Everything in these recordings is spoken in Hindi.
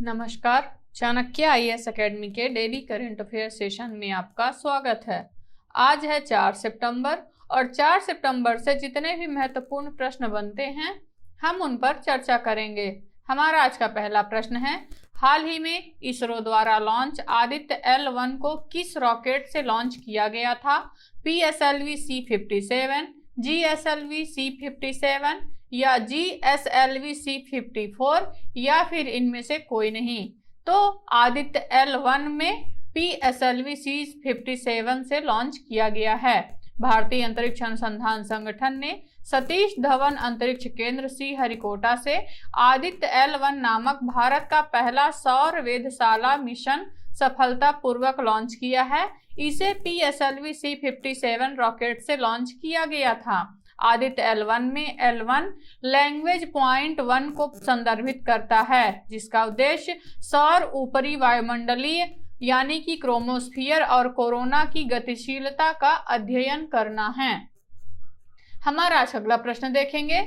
नमस्कार। चाणक्य आईएएस एकेडमी के डेली करंट अफेयर सेशन में आपका स्वागत है। आज है 4 सितंबर और 4 सितंबर से जितने भी महत्वपूर्ण प्रश्न बनते हैं हम उन पर चर्चा करेंगे। हमारा आज का पहला प्रश्न है, हाल ही में इसरो द्वारा लॉन्च आदित्य L1 को किस रॉकेट से लॉन्च किया गया था? PSLV C57, GSLV C57 या GSLV C54 या फिर इनमें से कोई नहीं। तो आदित्य L1 में PSLV C57 से लॉन्च किया गया है। भारतीय अंतरिक्ष अनुसंधान संगठन ने सतीश धवन अंतरिक्ष केंद्र श्रीहरिकोटा से आदित्य L1 नामक भारत का पहला सौर वेधशाला मिशन सफलतापूर्वक लॉन्च किया है। इसे PSLV C57 रॉकेट से लॉन्च किया गया था। आदित्य L1 में L1 लैंग्वेज पॉइंट 1 को संदर्भित करता है, जिसका उद्देश्य सौर ऊपरी वायुमंडलीय यानी कि क्रोमोस्फीयर और कोरोना की गतिशीलता का अध्ययन करना है। हमारा आज अगला प्रश्न देखेंगे,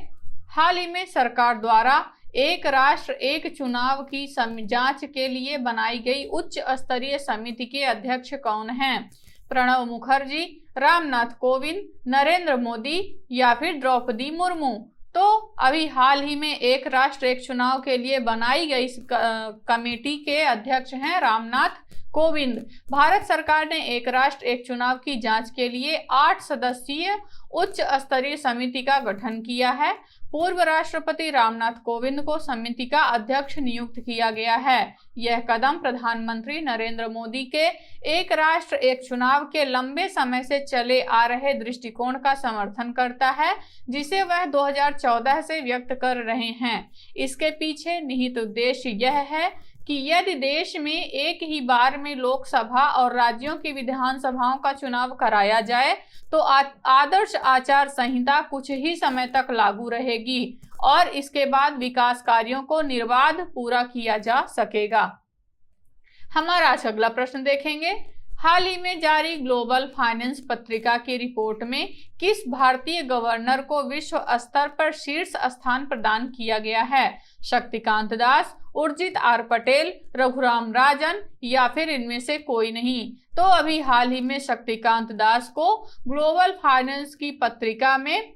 हाल ही में सरकार द्वारा एक राष्ट्र एक चुनाव की जांच के लिए बनाई गई उच्च स्तरीय समिति के अध्यक्ष कौन हैं? प्रणब मुखर्जी, रामनाथ कोविंद, नरेंद्र मोदी या फिर द्रौपदी मुर्मू? तो अभी हाल ही में एक राष्ट्र एक चुनाव के लिए बनाई गई कमेटी के अध्यक्ष हैं रामनाथ कोविंद। भारत सरकार ने एक राष्ट्र एक चुनाव की जांच के लिए 8 सदस्यीय उच्च स्तरीय समिति का गठन किया है। पूर्व राष्ट्रपति रामनाथ कोविंद को समिति का अध्यक्ष नियुक्त किया गया है। यह कदम प्रधानमंत्री नरेंद्र मोदी के एक राष्ट्र एक चुनाव के लंबे समय से चले आ रहे दृष्टिकोण का समर्थन करता है, जिसे वह 2014 से व्यक्त कर रहे हैं। इसके पीछे निहित उद्देश्य यह है कि यदि देश में एक ही बार में लोकसभा और राज्यों की विधानसभाओं का चुनाव कराया जाए तो आदर्श आचार संहिता कुछ ही समय तक लागू रहेगी और इसके बाद विकास कार्यों को निर्बाध पूरा किया जा सकेगा। हमारा आज अगला प्रश्न देखेंगे, हाल ही में जारी ग्लोबल फाइनेंस पत्रिका की रिपोर्ट में किस भारतीय गवर्नर को विश्व स्तर पर शीर्ष स्थान प्रदान किया गया है? शक्तिकांत दास, उर्जित आर पटेल, रघुराम राजन या फिर इनमें से कोई नहीं? तो अभी हाल ही में शक्तिकांत दास को ग्लोबल फाइनेंस की पत्रिका में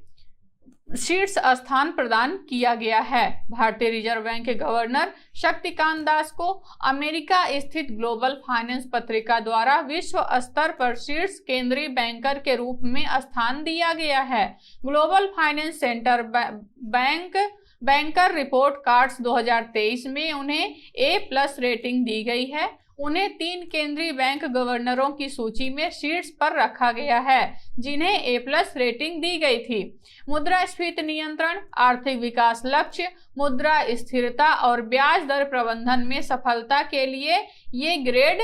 शीर्ष स्थान प्रदान किया गया है। भारतीय रिजर्व बैंक के गवर्नर शक्तिकांत दास को अमेरिका स्थित ग्लोबल फाइनेंस पत्रिका द्वारा विश्व स्तर पर शीर्ष केंद्रीय बैंकर के रूप में स्थान दिया गया है। Global finance centre banker report cards 2023 में उन्हें A+ रेटिंग दी गई है। उन्हें 3 केंद्रीय बैंक गवर्नरों की सूची में शीर्ष पर रखा गया है, जिन्हें A+ रेटिंग दी गई थी। मुद्रास्फीति नियंत्रण, आर्थिक विकास लक्ष्य, मुद्रा स्थिरता और ब्याज दर प्रबंधन में सफलता के लिए ये ग्रेड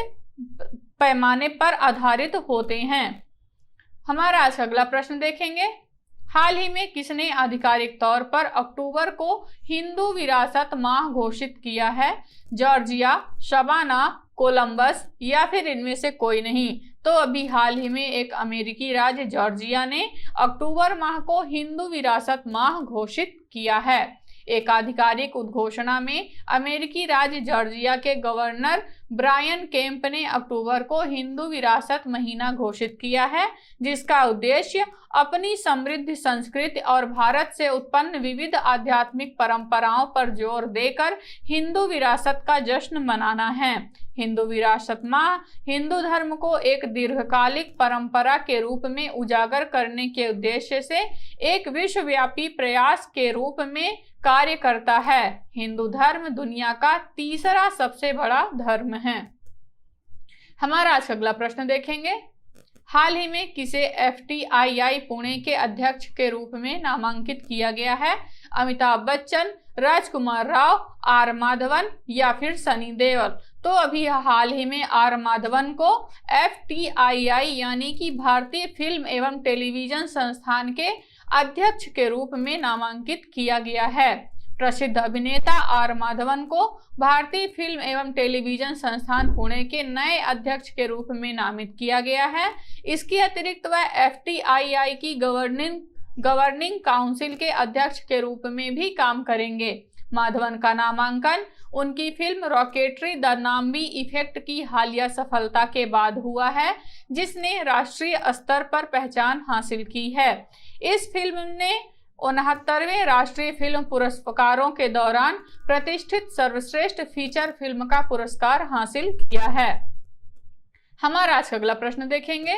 पैमाने पर आधारित होते हैं। हमारा आज अगला प्रश्न देखेंगे, हाल ही में किसने आधिकारिक तौर पर अक्टूबर को हिंदू विरासत माह घोषित किया है? जॉर्जिया, शबाना, कोलंबस या फिर इनमें से कोई नहीं? तो अभी हाल ही में एक अमेरिकी राज्य जॉर्जिया ने अक्टूबर माह को हिंदू विरासत माह घोषित किया है। एक आधिकारिक उद्घोषणा में अमेरिकी राज्य जॉर्जिया के गवर्नर ब्रायन केम्प ने अक्टूबर को हिंदू विरासत महीना घोषित किया है, जिसका उद्देश्य अपनी समृद्ध संस्कृति और भारत से उत्पन्न विविध आध्यात्मिक परंपराओं पर जोर देकर हिंदू विरासत का जश्न मनाना है। हिंदू विरासत माह हिंदू धर्म को एक दीर्घकालिक परंपरा के रूप में उजागर करने के उद्देश्य से एक विश्वव्यापी प्रयास के रूप में कार्य करता है। हिंदू धर्म दुनिया का तीसरा सबसे बड़ा धर्म है। हमारा आज अगला प्रश्न देखेंगे, हाल ही में किसे FTII पुणे के अध्यक्ष के रूप में नामांकित किया गया है? अमिताभ बच्चन, राजकुमार राव, आर माधवन या फिर सनी देओल? तो अभी हाल ही में आर माधवन को FTII यानी कि भारतीय फिल्म एवं टेलीविजन संस्थान के अध्यक्ष के रूप में नामांकित किया गया है। प्रसिद्ध अभिनेता आर माधवन को भारतीय फिल्म एवं टेलीविजन संस्थान पुणे के नए अध्यक्ष के रूप में नामित किया गया है। इसके अतिरिक्त वह FTII की गवर्निंग काउंसिल के अध्यक्ष के रूप में भी काम करेंगे। माधवन का नामांकन उनकी film rocketry the Nambi effect की हालिया सफलता के बाद हुआ है, जिसने राष्ट्रीय स्तर पर पहचान हासिल की है। इस फिल्म ने 69वें राष्ट्रीय फिल्म पुरस्कारों के दौरान प्रतिष्ठित सर्वश्रेष्ठ फीचर फिल्म का पुरस्कार हासिल किया है। हमारा आज का अगला प्रश्न देखेंगे।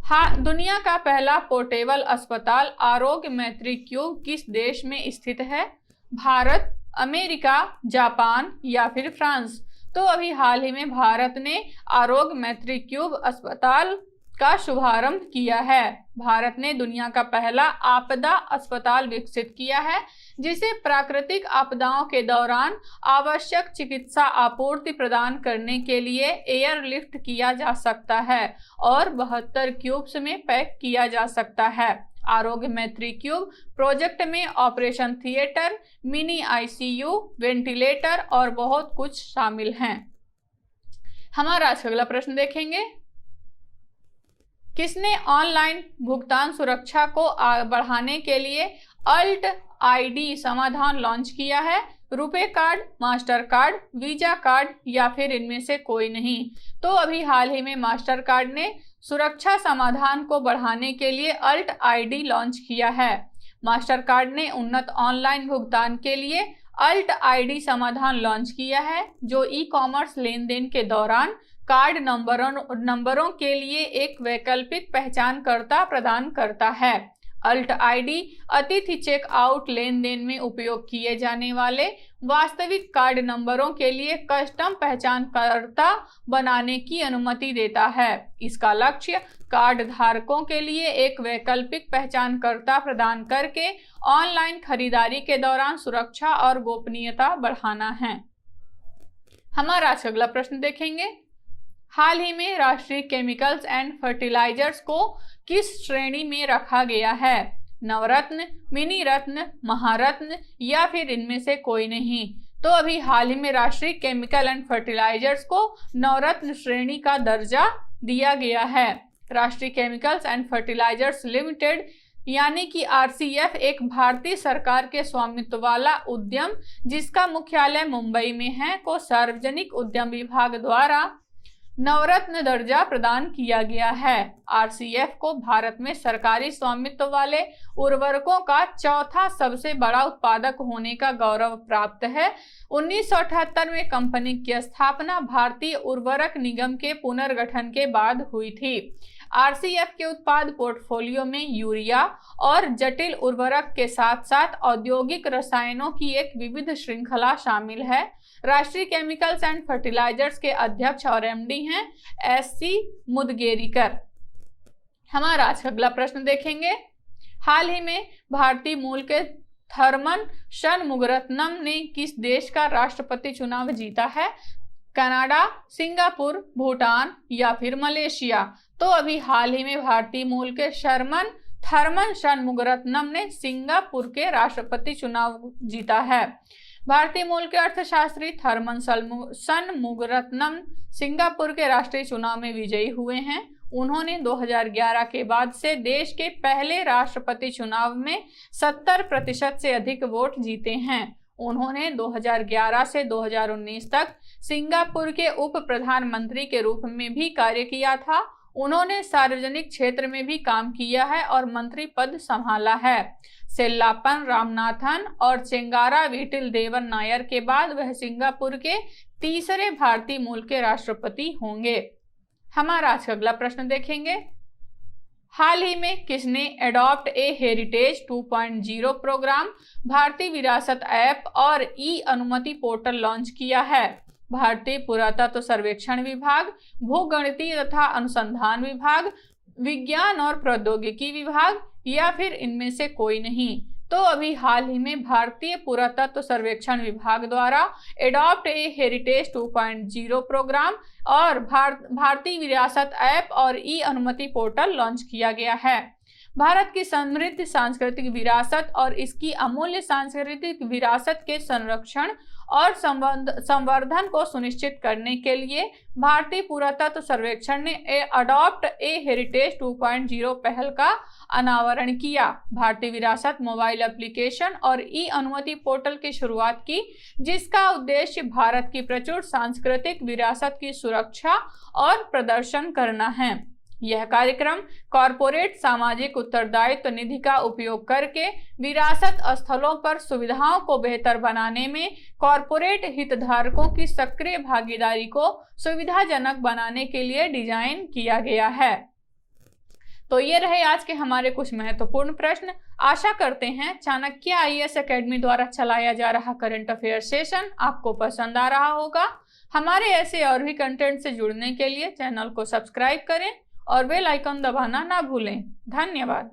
हाँ, दुनिया का पहला पोर्टेबल अस्पताल आरोग्य मैत्री क्यूब किस देश में स्थित है? भारत, अमेरिका, जापान या फिर फ्रांस? तो अभी हाल ही में भारत ने आरोग्य मैत्री क्यूब अस्पताल का शुभारंभ किया है। भारत ने दुनिया का पहला आपदा अस्पताल विकसित किया है, जिसे प्राकृतिक आपदाओं के दौरान आवश्यक चिकित्सा आपूर्ति प्रदान करने के लिए एयरलिफ्ट किया जा सकता है और 72 क्यूब्स में पैक किया जा सकता है। आरोग्य मैत्री क्यूब प्रोजेक्ट में operation theatre, mini ICU, ventilator और बहुत कुछ शामिल हैं। हमारा आज का अगला प्रश्न देखेंगे। किसने ऑनलाइन भुगतान सुरक्षा को बढ़ाने के लिए अल्ट आईडी समाधान लॉन्च किया है? RuPay card, master card, visa card या फिर इनमें से कोई नहीं? तो अभी हाल ही में मास्टर कार्ड ने सुरक्षा समाधान को बढ़ाने के लिए अल्ट आईडी लॉन्च किया है। मास्टर कार्ड ने उन्नत ऑनलाइन भुगतान के लिए अल्ट आईडी समाधान लॉन्च किया है, जो ई कॉमर्स लेन देन के दौरान कार्ड नंबरों के लिए एक वैकल्पिक पहचानकर्ता प्रदान करता है। अल्ट आईडी अतिथि चेक आउट लेन देन में उपयोग किए जाने वाले वास्तविक कार्ड नंबरों के लिए कस्टम पहचानकर्ता बनाने की अनुमति देता है। इसका लक्ष्य कार्ड धारकों के लिए एक वैकल्पिक पहचानकर्ता प्रदान करके ऑनलाइन खरीदारी के दौरान सुरक्षा और गोपनीयता बढ़ाना है। हमारा आज अगला प्रश्न देखेंगे। हाल ही में राष्ट्रीय केमिकल्स एंड फर्टिलाइजर्स को किस श्रेणी में रखा गया है? नवरत्न, मिनी रत्न, महारत्न या फिर इनमें से कोई नहीं? तो अभी हाल ही में राष्ट्रीय केमिकल एंड फर्टिलाइजर्स को नवरत्न श्रेणी का दर्जा दिया गया है। राष्ट्रीय केमिकल्स एंड फर्टिलाइजर्स लिमिटेड यानी कि आरसीएफ एक भारतीय सरकार के स्वामित्व वाला उद्यम, जिसका मुख्यालय मुंबई में है, को सार्वजनिक उद्यम विभाग द्वारा नवरत्न दर्जा प्रदान किया गया है। आरसीएफ को भारत में सरकारी स्वामित्व वाले उर्वरकों का चौथा सबसे बड़ा उत्पादक होने का गौरव प्राप्त है। 1978 में कंपनी की स्थापना भारतीय उर्वरक निगम के पुनर्गठन के बाद हुई थी। आरसीएफ के उत्पाद पोर्टफोलियो में यूरिया और जटिल उर्वरक के साथ साथ औद्योगिक रसायनों की एक विविध श्रृंखला शामिल है। राष्ट्रीय केमिकल्स एंड फर्टिलाइजर्स के अध्यक्ष और एमडी हैं एससी मुदगेरीकर। हमारा आज अगला प्रश्न देखेंगे। हाल ही में भारतीय मूल के थर्मन षणमुगरत्नम ने किस देश का राष्ट्रपति चुनाव जीता है? कनाडा, सिंगापुर, भूटान या फिर मलेशिया? तो अभी हाल ही में भारतीय मूल के थर्मन षणमुगरत्नम ने सिंगापुर के राष्ट्रपति चुनाव जीता है। भारतीय मूल के अर्थशास्त्री थर्मन षणमुगरत्नम सिंगापुर के राष्ट्रीय चुनाव में विजयी हुए हैं। उन्होंने 2011 के बाद से देश के पहले राष्ट्रपति चुनाव में 70% से अधिक वोट जीते हैं। उन्होंने 2011 से 2019 तक सिंगापुर के उप प्रधानमंत्री के रूप में भी कार्य किया था। उन्होंने सार्वजनिक क्षेत्र में भी काम किया है और मंत्री पद संभाला है। सेल्लापन रामनाथन और चेंगारा वीटिल देवन नायर के बाद वह सिंगापुर के तीसरे भारतीय मूल के राष्ट्रपति होंगे। हमारा आज अगला प्रश्न देखेंगे। हाल ही में किसने एडॉप्ट ए हेरिटेज 2.0 प्रोग्राम, भारतीय विरासत ऐप और ई अनुमति पोर्टल लॉन्च किया है? भारतीय पुरातत्व सर्वेक्षण विभाग, भूगणितीय तथा अनुसंधान विभाग, विज्ञान और प्रौद्योगिकी विभाग या फिर इनमें से कोई नहीं? तो अभी हाल ही में भारतीय पुरातत्व सर्वेक्षण विभाग द्वारा एडॉप्ट ए हेरिटेज 2.0 प्रोग्राम और भारतीय विरासत ऐप और ई अनुमति पोर्टल लॉन्च किया गया है। भारत की समृद्ध सांस्कृतिक विरासत और इसकी अमूल्य सांस्कृतिक विरासत के संरक्षण और संवर्धन को सुनिश्चित करने के लिए भारतीय पुरातत्व सर्वेक्षण ने अडॉप्ट ए हेरिटेज 2.0 पहल का अनावरण किया। भारतीय विरासत मोबाइल एप्लीकेशन और ई अनुमति पोर्टल की शुरुआत की, जिसका उद्देश्य भारत की प्रचुर सांस्कृतिक विरासत की सुरक्षा और प्रदर्शन करना है। यह कार्यक्रम कॉरपोरेट सामाजिक उत्तरदायित्व निधि का उपयोग करके विरासत स्थलों पर सुविधाओं को बेहतर बनाने में कॉरपोरेट हितधारकों की सक्रिय भागीदारी को सुविधाजनक बनाने के लिए डिजाइन किया गया है। तो ये रहे आज के हमारे कुछ महत्वपूर्ण प्रश्न। आशा करते हैं चाणक्य IAS एकेडमी द्वारा चलाया जा रहा करंट अफेयर सेशन आपको पसंद आ रहा होगा। हमारे ऐसे और भी कंटेंट से जुड़ने के लिए चैनल को सब्सक्राइब करें और बेल आइकन दबाना ना भूलें। धन्यवाद।